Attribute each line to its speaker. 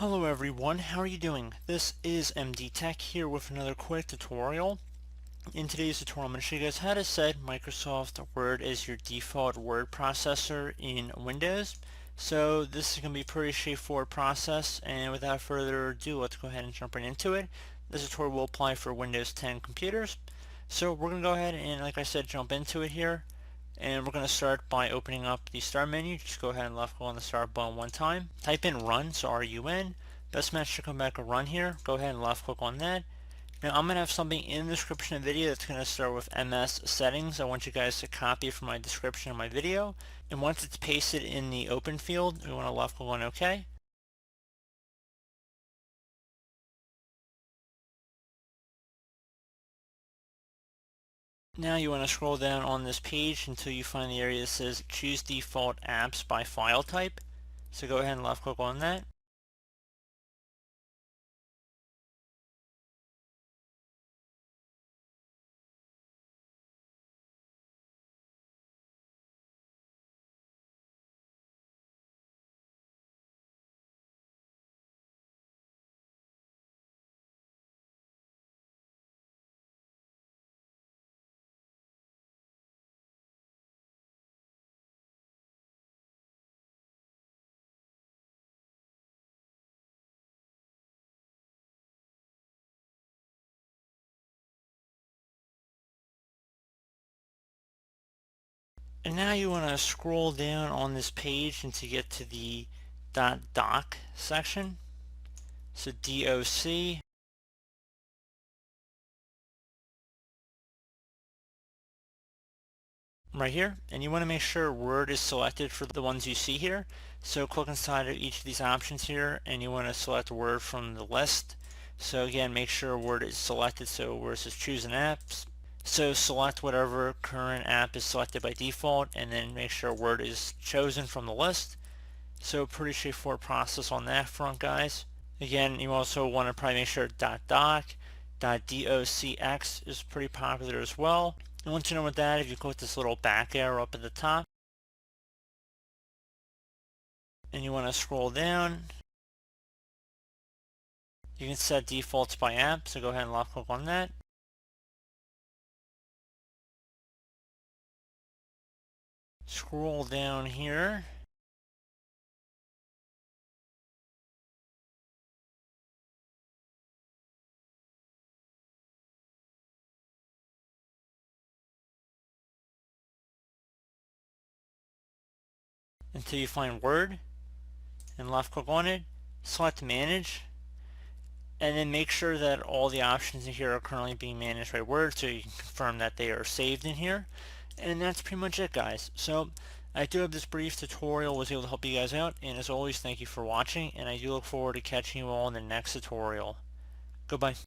Speaker 1: Hello everyone, how are you doing? This is MD Tech here with another quick tutorial. In today's tutorial, I'm going to show you guys how to set Microsoft Word as your default word processor in Windows. So this is going to be a pretty straightforward process, and without further ado, let's go ahead and jump right into it. This tutorial will apply for Windows 10 computers. So we're going to go ahead and, like I said, jump into it here. And we're going to start by opening up the start menu. Just go ahead and left click on the start button one time. Type in run, so R-U-N. Best match to come back a run here. Go ahead and left click on that. Now I'm going to have something in the description of the video that's going to start with MS settings. I want you guys to copy it from my description of my video. And once it's pasted in the open field, we want to left click on OK. Now you want to scroll down on this page until you find the area that says choose default apps by file type. So go ahead and left click on that. And now you want to scroll down on this page until you get to the .doc section. So DOC. Right here, and you want to make sure Word is selected for the ones you see here. So click inside of each of these options here, and you want to select Word from the list. So again, make sure Word is selected, so where it says choose an apps. So select whatever current app is selected by default, and then make sure Word is chosen from the list. So pretty straightforward process on that front, guys. Again, you also want to probably make sure .doc, .docx is pretty popular as well. And once you know what that, if you click this little back arrow up at the top, and you want to scroll down, you can set defaults by app, so go ahead and left click on that. Scroll down here. Until you find Word, and left click on it, select Manage, and then make sure that all the options in here are currently being managed by Word, so you can confirm that they are saved in here. And that's pretty much it, guys. So I do hope this brief tutorial was able to help you guys out, and as always, thank you for watching, and I do look forward to catching you all in the next tutorial. Goodbye.